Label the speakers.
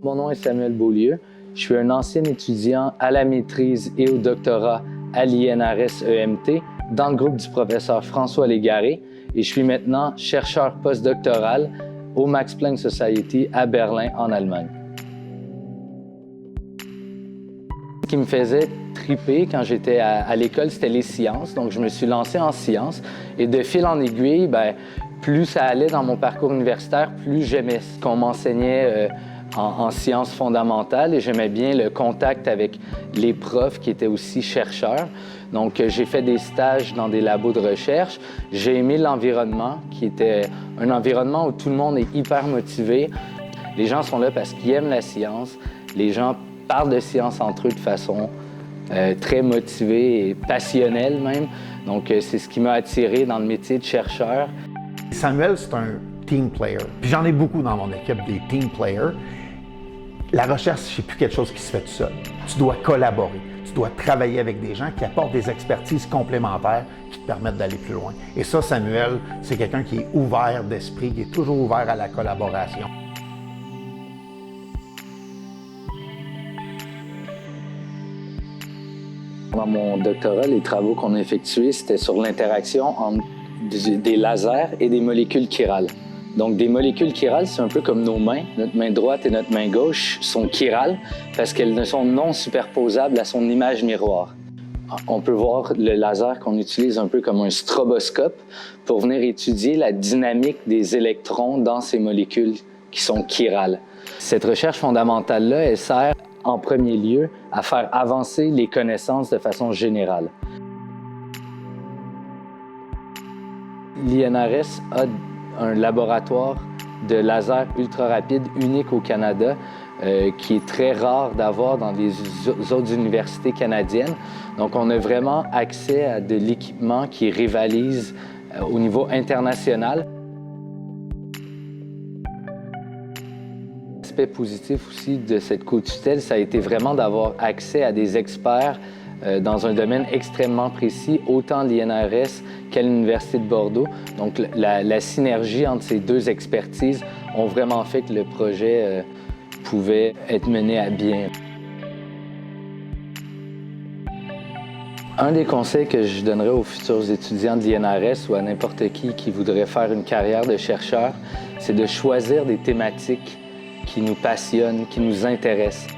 Speaker 1: Mon nom est Samuel Beaulieu. Je suis un ancien étudiant à la maîtrise et au doctorat à l'INRS EMT dans le groupe du professeur François Légaré et je suis maintenant chercheur postdoctoral au Max Planck Society à Berlin, en Allemagne. Ce qui me faisait triper quand j'étais à l'école, c'était les sciences. Donc, je me suis lancé en sciences et de fil en aiguille, plus ça allait dans mon parcours universitaire, plus j'aimais ce qu'on m'enseignait en sciences fondamentales et j'aimais bien le contact avec les profs qui étaient aussi chercheurs. Donc, j'ai fait des stages dans des labos de recherche. J'ai aimé l'environnement, qui était un environnement où tout le monde est hyper motivé. Les gens sont là parce qu'ils aiment la science. Les gens parlent de science entre eux de façon très motivée et passionnelle même. Donc, c'est ce qui m'a attiré dans le métier de chercheur.
Speaker 2: Samuel, c'est un team player. Puis j'en ai beaucoup dans mon équipe, des team players. La recherche, c'est plus quelque chose qui se fait tout seul. Tu dois collaborer. Tu dois travailler avec des gens qui apportent des expertises complémentaires qui te permettent d'aller plus loin. Et ça, Samuel, c'est quelqu'un qui est ouvert d'esprit, qui est toujours ouvert à la collaboration.
Speaker 1: Dans mon doctorat, les travaux qu'on a effectués, c'était sur l'interaction entre des lasers et des molécules chirales. Donc, des molécules chirales, c'est un peu comme nos mains. Notre main droite et notre main gauche sont chirales parce qu'elles ne sont non superposables à son image miroir. On peut voir le laser qu'on utilise un peu comme un stroboscope pour venir étudier la dynamique des électrons dans ces molécules qui sont chirales. Cette recherche fondamentale-là, elle sert en premier lieu à faire avancer les connaissances de façon générale. L'INRS a un laboratoire de laser ultra rapide unique au Canada qui est très rare d'avoir dans les autres universités canadiennes. Donc, on a vraiment accès à de l'équipement qui rivalise au niveau international. L'aspect positif aussi de cette co-tutelle, ça a été vraiment d'avoir accès à des experts dans un domaine extrêmement précis, autant l'INRS qu'à l'Université de Bordeaux. Donc, la synergie entre ces deux expertises ont vraiment fait que le projet pouvait être mené à bien. Un des conseils que je donnerais aux futurs étudiants de l'INRS ou à n'importe qui voudrait faire une carrière de chercheur, c'est de choisir des thématiques qui nous passionnent, qui nous intéressent.